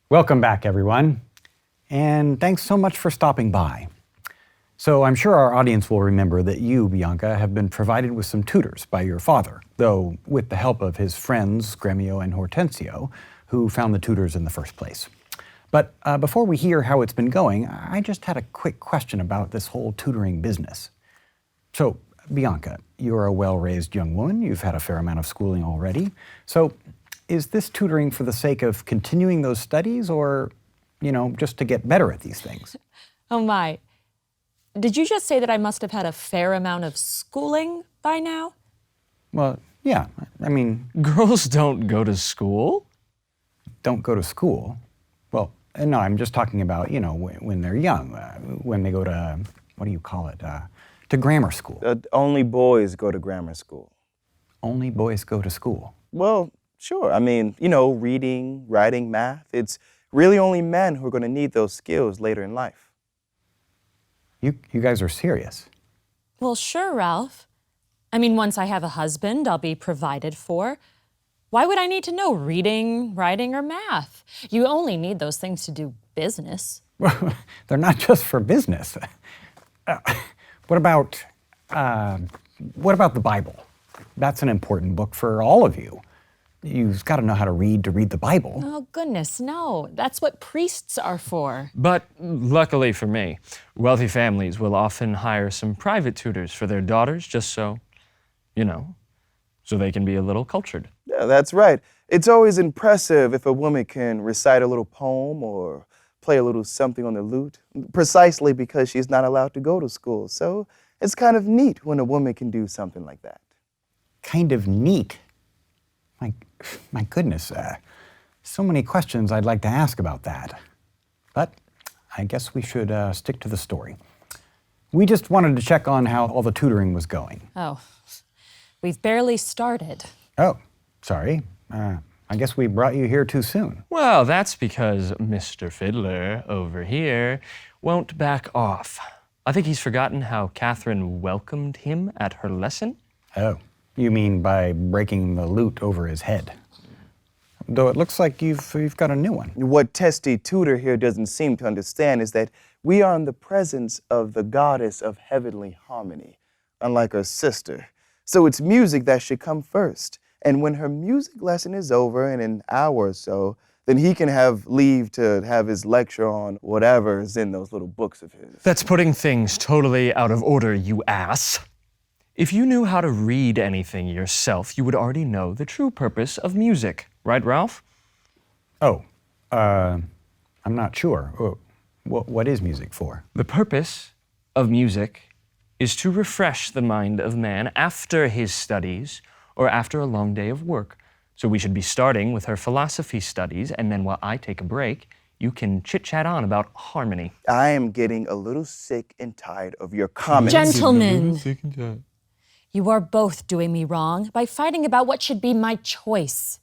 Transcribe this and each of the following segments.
Welcome back, everyone. And thanks so much for stopping by. So I'm sure our audience will remember that you, Bianca, have been provided with some tutors by your father, though with the help of his friends, Gremio and Hortensio, who found the tutors in the first place. But before we hear how it's been going, I just had a quick question about this whole tutoring business. So, Bianca, you're a well-raised young woman. You've had a fair amount of schooling already. So, is this tutoring for the sake of continuing those studies or, just to get better at these things? Oh my. Did you just say that I must have had a fair amount of schooling by now? Well, yeah. I mean... Girls don't go to school? Don't go to school? Well, no, I'm just talking about, when they're young, when they go to, what do you call it, to grammar school. Only boys go to grammar school. Only boys go to school? Well, sure. I mean, reading, writing, math. It's really only men who are going to need those skills later in life. You guys are serious? Well, sure, Ralph. I mean, once I have a husband, I'll be provided for. Why would I need to know reading, writing, or math? You only need those things to do business. Well, they're not just for business. What about the Bible? That's an important book for all of you. You've got to know how to read the Bible. Oh, goodness, no. That's what priests are for. But luckily for me, wealthy families will often hire some private tutors for their daughters just so, so they can be a little cultured. Yeah, that's right. It's always impressive if a woman can recite a little poem or play a little something on the lute, precisely because she's not allowed to go to school. So it's kind of neat when a woman can do something like that. Kind of neat? My goodness, so many questions I'd like to ask about that. But I guess we should stick to the story. We just wanted to check on how all the tutoring was going. Oh, we've barely started. Oh, sorry. I guess we brought you here too soon. Well, that's because Mr. Fiddler over here won't back off. I think he's forgotten how Catherine welcomed him at her lesson. Oh, you mean by breaking the lute over his head? Though it looks like you've got a new one. What Testy Tutor here doesn't seem to understand is that we are in the presence of the goddess of heavenly harmony, unlike her sister. So it's music that should come first. And when her music lesson is over in an hour or so, then he can have leave to have his lecture on whatever is in those little books of his. That's putting things totally out of order, you ass. If you knew how to read anything yourself, you would already know the true purpose of music. Right, Ralph? Oh, I'm not sure. What is music for? The purpose of music is to refresh the mind of man after his studies or after a long day of work. So we should be starting with her philosophy studies, and then while I take a break, you can chit-chat on about harmony. I am getting a little sick and tired of your comments. Gentlemen, you are both doing me wrong by fighting about what should be my choice.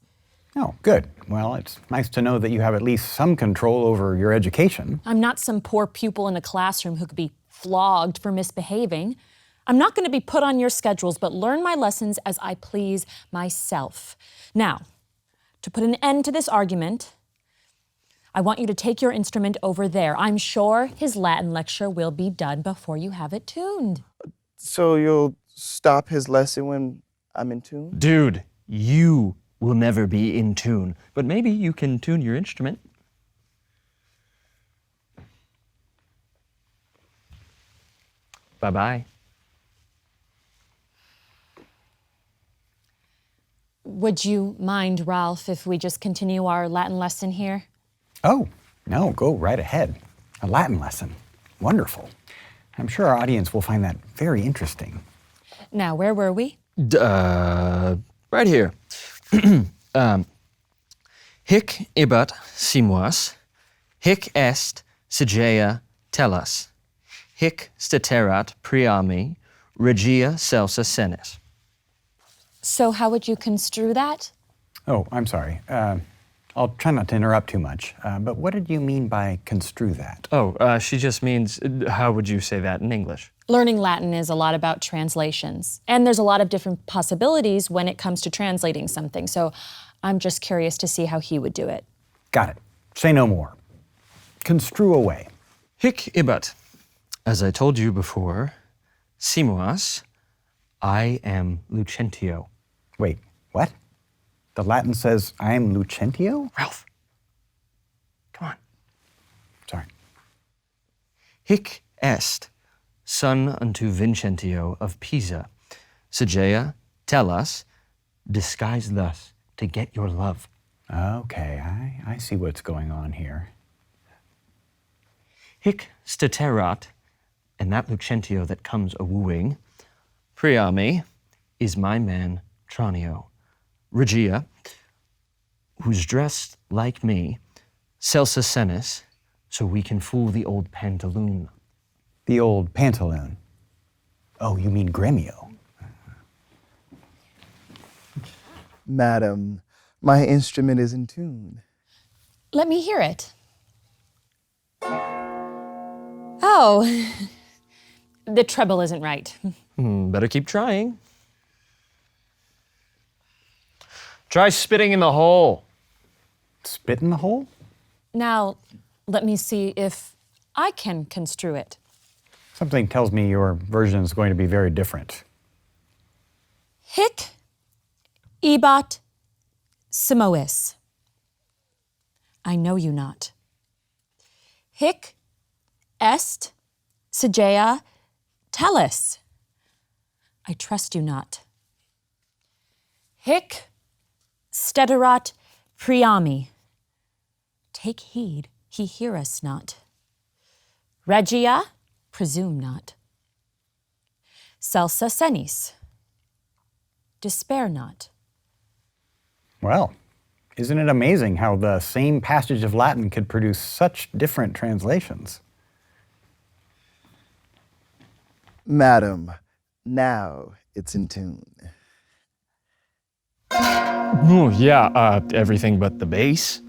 Oh, good. Well, it's nice to know that you have at least some control over your education. I'm not some poor pupil in a classroom who could be flogged for misbehaving. I'm not going to be put on your schedules, but learn my lessons as I please myself. Now, to put an end to this argument, I want you to take your instrument over there. I'm sure his Latin lecture will be done before you have it tuned. So you'll stop his lesson when I'm in tune? Dude, you will never be in tune, but maybe you can tune your instrument. Bye-bye. Would you mind, Ralph, if we just continue our Latin lesson here? Oh, no, go right ahead. A Latin lesson. Wonderful. I'm sure our audience will find that very interesting. Now, where were we? Right here. Hic ibat simuas, hic est Sigea tellas, hic steterat priami, regia celsa senes. So how would you construe that? Oh, I'm sorry. I'll try not to interrupt too much, but what did you mean by construe that? Oh, she just means, how would you say that in English? Learning Latin is a lot about translations, and there's a lot of different possibilities when it comes to translating something, so I'm just curious to see how he would do it. Got it. Say no more. Construe away. Hic ibat. As I told you before, simuas, I am Lucentio. Wait, what? The Latin says, I am Lucentio? Ralph, come on. Sorry. Hic est, son unto Vincentio of Pisa. Sagea, tell us, disguised thus to get your love. Okay, I see what's going on here. Hic staterat, and that Lucentio that comes a-wooing, Priami is my man Tranio. Regia, who's dressed like me, Celsa senis, so we can fool the old pantaloon. The old pantaloon. Oh, you mean Gremio. Madam, my instrument is in tune. Let me hear it. Oh, the treble isn't right. Better keep trying. Try spitting in the hole. Spit in the hole? Now, let me see if I can construe it. Something tells me your version is going to be very different. Hic ebat simois. I know you not. Hic est sagea tellus. I trust you not. Hic steterat priami. Take heed, he hear us not. Regia, presume not. Celsa senis. Despair not. Well, isn't it amazing how the same passage of Latin could produce such different translations? Madam, now it's in tune. Oh, yeah, everything but the bass.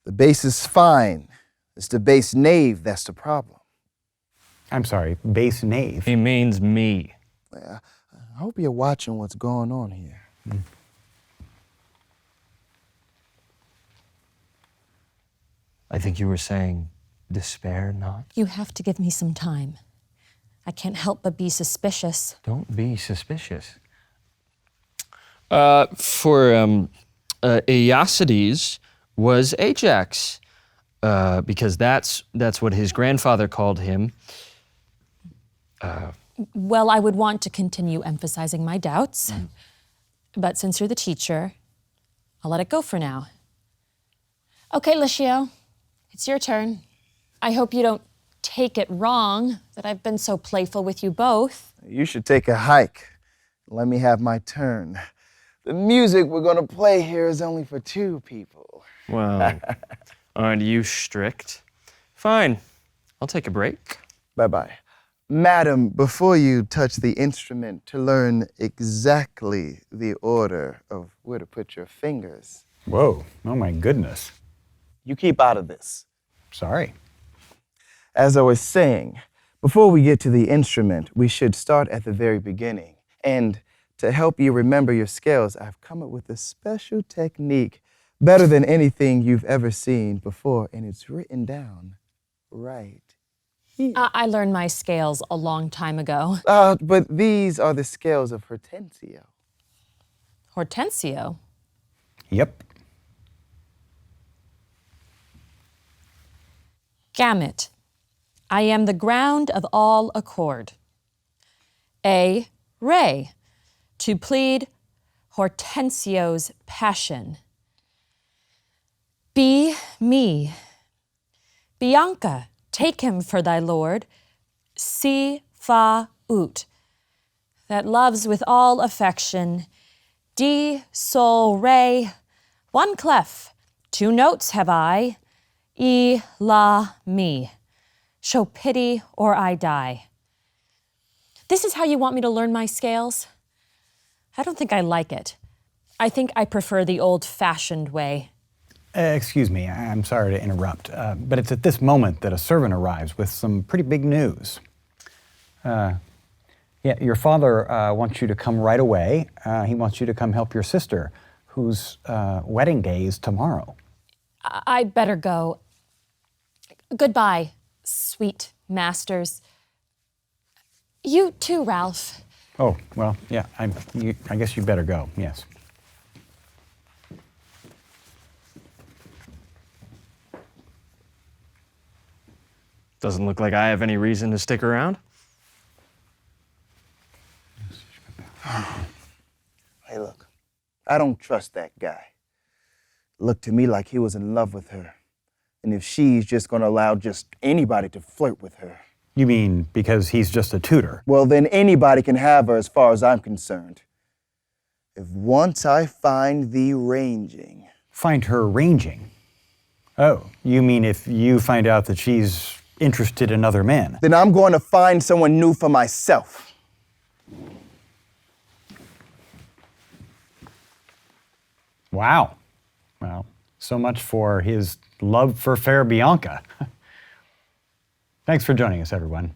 The bass is fine. It's the bass knave that's the problem. I'm sorry, bass knave. He means me. I hope you're watching what's going on here. I think you were saying despair not. You have to give me some time. I can't help but be suspicious. Don't be suspicious. For Aeacides was Ajax, because that's what his grandfather called him. Well, I would want to continue emphasizing my doubts, but since you're the teacher, I'll let it go for now. Okay, Licio, it's your turn. I hope you don't take it wrong that I've been so playful with you both. You should take a hike. Let me have my turn. The music we're going to play here is only for two people. Well, aren't you strict? Fine, I'll take a break. Bye-bye. Madam, before you touch the instrument to learn exactly the order of where to put your fingers, Whoa, oh my goodness. you keep out of this. Sorry. As I was saying, before we get to the instrument, we should start at the very beginning. And to help you remember your scales, I've come up with a special technique better than anything you've ever seen before, and it's written down right here. I learned my scales a long time ago. But these are the scales of Hortensio. Hortensio? Yep. Gamut. I am the ground of all accord. A. Ray. To plead Hortensio's passion. B. Me. Bianca. Take him for thy lord. Si, fa, ut. That loves with all affection. D, sol, re. One clef. Two notes have I. E, la, me. Show pity or I die. This is how you want me to learn my scales? I don't think I like it. I think I prefer the old-fashioned way. Excuse me, I'm sorry to interrupt, but it's at this moment that a servant arrives with some pretty big news. Yeah, your father wants you to come right away. He wants you to come help your sister, whose wedding day is tomorrow. I better go. Goodbye, sweet masters. You too, Ralph. Oh, well, yeah, I guess you better go, yes. Doesn't look like I have any reason to stick around. Hey, look, I don't trust that guy. Looked to me like he was in love with her. And if she's just gonna allow just anybody to flirt with her. You mean because he's just a tutor? Well, then anybody can have her as far as I'm concerned. If once I find thee ranging. Find her ranging? Oh, you mean if you find out that she's interested in other men? Then I'm going to find someone new for myself. Wow. Well, so much for his love for fair Bianca. Thanks for joining us, everyone.